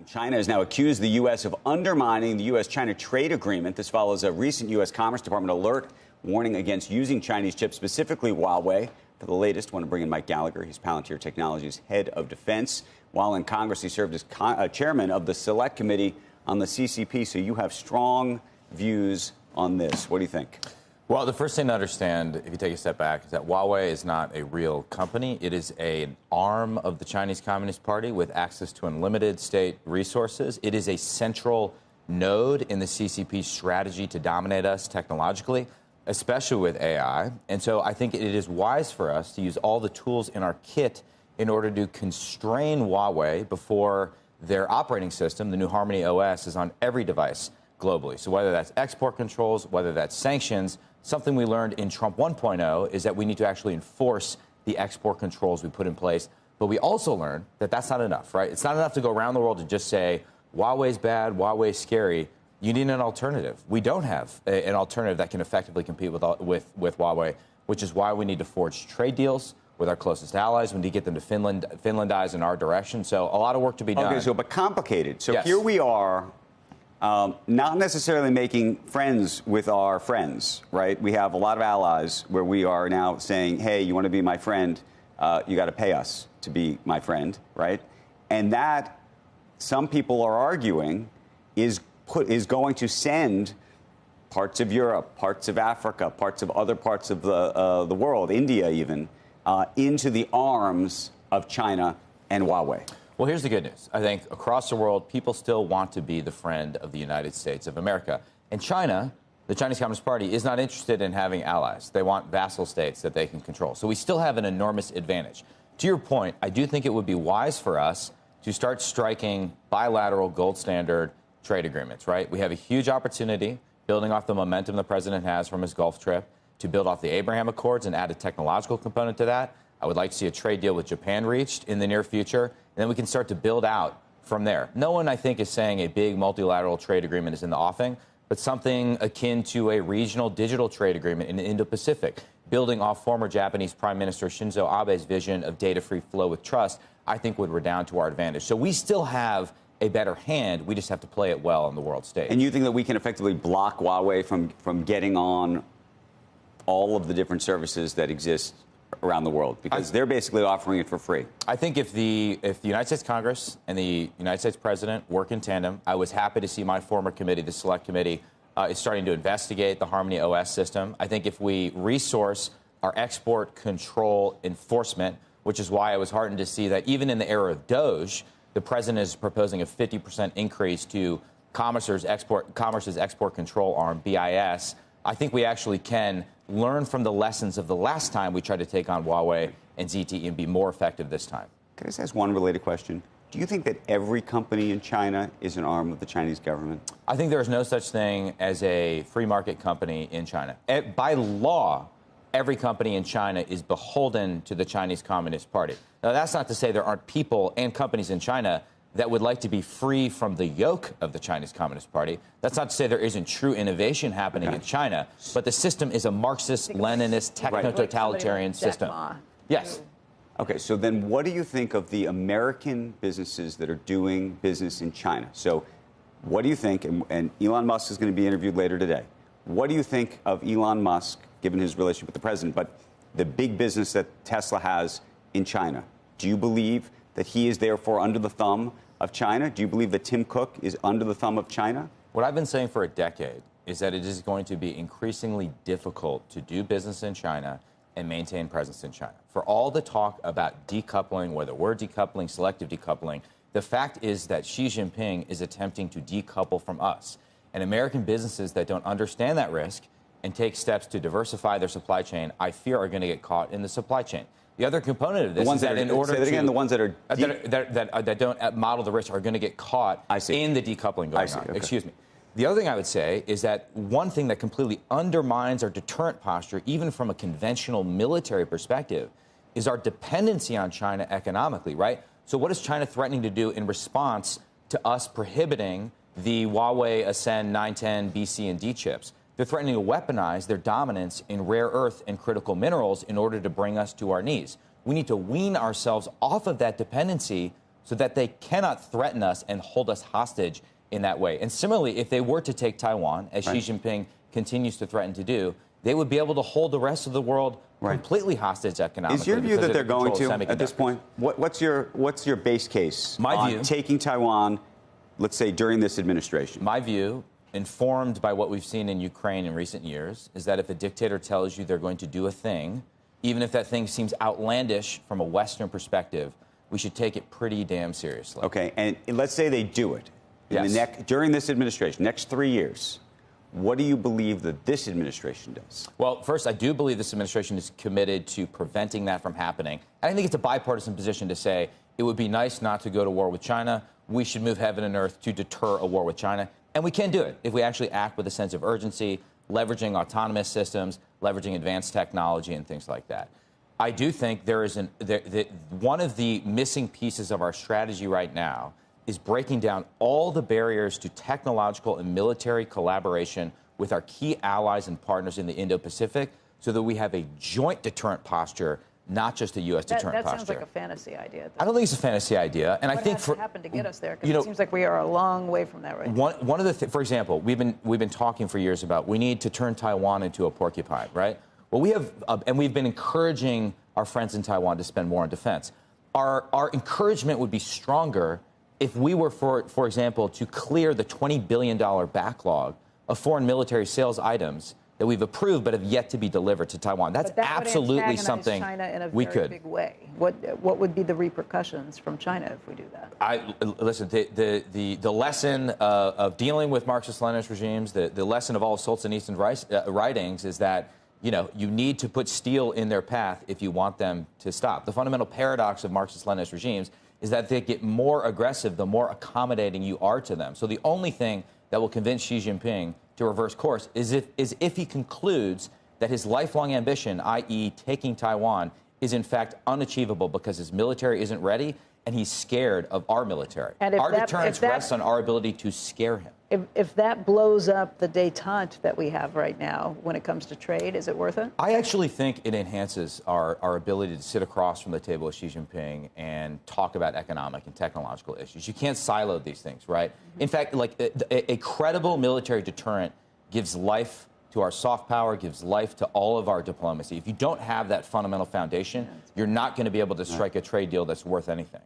China has now accused the U.S. of undermining the U.S. China trade agreement. This follows a recent U.S. Commerce Department alert warning against using Chinese chips, specifically Huawei. For the latest, I want to bring in Mike Gallagher. He's Palantir Technologies head of defense. While in Congress, he served as chairman of the Select Committee on the CCP. So you have strong views on this. What do you think? Well, the first thing to understand, if you take a step back, is that Huawei is not a real company. It is an arm of the Chinese Communist Party with access to unlimited state resources. It is a central node in the CCP's strategy to dominate us technologically, especially with AI. And so I think it is wise for us to use all the tools in our kit in order to constrain Huawei before their operating system, the new Harmony OS, is on every device globally. So whether that's export controls, whether that's sanctions, something we learned in Trump 1.0 is that we need to actually enforce the export controls we put in place. But we also learned that that's not enough, right? It's not enough to go around the world and just say, Huawei's bad, Huawei's scary. You need an alternative. We don't have an alternative that can effectively compete with Huawei, which is why we need to forge trade deals with our closest allies. We need to get them to Finlandize in our direction. So a lot of work to be done. Okay, so but complicated. So yes. Here we are. Not necessarily making friends with our friends, right? We have a lot of allies where we are now saying, hey, you want to be my friend, you got to pay us to be my friend, right? And that, some people are arguing, is going to send parts of Europe, parts of Africa, parts of other parts of the world, India even, into the arms of China and Huawei. Well, here's the good news. I think across the world, people still want to be the friend of the United States of America. And China, the Chinese Communist Party, is not interested in having allies. They want vassal states that they can control. So we still have an enormous advantage. To your point, I do think it would be wise for us to start striking bilateral gold standard trade agreements, right? We have a huge opportunity, building off the momentum the president has from his Gulf trip, to build off the Abraham Accords and add a technological component to that. I would like to see a trade deal with Japan reached in the near future, and then we can start to build out from there. No one, I think, is saying a big multilateral trade agreement is in the offing, but something akin to a regional digital trade agreement in the Indo-Pacific, building off former Japanese Prime Minister Shinzo Abe's vision of data-free flow with trust, I think would redound to our advantage. So we still have a better hand. We just have to play it well on the world stage. And you think that we can effectively block Huawei from getting on all of the different services that exist around the world, because they're basically offering it for free? I think if the United States Congress and the United States President work in tandem, I was happy to see my former committee, the Select Committee, is starting to investigate the Harmony OS system. I think if we resource our export control enforcement, which is why I was heartened to see that even in the era of Doge, the president is proposing a 50% increase to Commerce's export control arm, BIS. I think we actually can learn from the lessons of the last time we tried to take on Huawei and ZTE and be more effective this time. Can I just ask one related question? Do you think that every company in China is an arm of the Chinese government? I think there is no such thing as a free market company in China. By law, every company in China is beholden to the Chinese Communist Party. Now, that's not to say there aren't people and companies in China that would like to be free from the yoke of the Chinese Communist Party. That's not to say there isn't true innovation happening in China, but the system is a Marxist, Leninist, techno-totalitarian system. Yes. Okay, so then what do you think of the American businesses that are doing business in China? So what do you think, and Elon Musk is going to be interviewed later today, what do you think of Elon Musk, given his relationship with the president, but the big business that Tesla has in China? Do you believe that he is therefore under the thumb of China? Do you believe that Tim Cook is under the thumb of China? What I've been saying for a decade is that it is going to be increasingly difficult to do business in China and maintain presence in China. For all the talk about decoupling, whether we're decoupling, selective decoupling, the fact is that Xi Jinping is attempting to decouple from us. And American businesses that don't understand that risk and take steps to diversify their supply chain, I fear are going to get caught in the supply chain. The other component of this is that in order to... the ones that are... that don't model the risk are going to get caught in the decoupling going on. Okay. Excuse me. The other thing I would say is that one thing that completely undermines our deterrent posture, even from a conventional military perspective, is our dependency on China economically, right? So what is China threatening to do in response to us prohibiting the Huawei Ascend 910 B, C, and D chips? They're threatening to weaponize their dominance in rare earth and critical minerals in order to bring us to our knees. We need to wean ourselves off of that dependency so that they cannot threaten us and hold us hostage in that way. And similarly, if they were to take Taiwan, as Xi Jinping continues to threaten to do, they would be able to hold the rest of the world completely hostage economically. Is your view that they're going to at this point? What's your base case on taking Taiwan, let's say, during this administration? My view, informed by what we've seen in Ukraine in recent years, is that if a dictator tells you they're going to do a thing, even if that thing seems outlandish from a Western perspective, we should take it pretty damn seriously. Okay, and let's say they do it during this administration, next 3 years. What do you believe that this administration does? Well, first, I do believe this administration is committed to preventing that from happening. And I think it's a bipartisan position to say it would be nice not to go to war with China. We should move heaven and earth to deter a war with China. And we can do it if we actually act with a sense of urgency, leveraging autonomous systems, leveraging advanced technology and things like that. I do think there is one of the missing pieces of our strategy right now is breaking down all the barriers to technological and military collaboration with our key allies and partners in the Indo-Pacific so that we have a joint deterrent posture, not just a U.S. deterrent posture. That sounds like a fantasy idea. I don't think it's a fantasy idea. And I think what happened to get us there? Because it seems like we are a long way from that right now. One of the for example, we've been talking for years about we need to turn Taiwan into a porcupine, right? Well, we have, and we've been encouraging our friends in Taiwan to spend more on defense. Our encouragement would be stronger if we were, for example, to clear the $20 billion backlog of foreign military sales items that we've approved but have yet to be delivered to Taiwan. That's absolutely something China in a we very could. Big way. What would be the repercussions from China if we do that? Listen, the lesson of dealing with Marxist-Leninist regimes, the lesson of all of Solzhenitsyn's writings is that you need to put steel in their path if you want them to stop. The fundamental paradox of Marxist-Leninist regimes is that they get more aggressive the more accommodating you are to them. So the only thing that will convince Xi Jinping to reverse course is if he concludes that his lifelong ambition, i.e. taking Taiwan, is in fact unachievable because his military isn't ready and he's scared of our military. Our deterrence rests on our ability to scare him. If that blows up the détente that we have right now when it comes to trade, is it worth it? I actually think it enhances our ability to sit across from the table with Xi Jinping and talk about economic and technological issues. You can't silo these things, right? In fact, like a credible military deterrent gives life to our soft power, gives life to all of our diplomacy. If you don't have that fundamental foundation, you're not going to be able to strike a trade deal that's worth anything.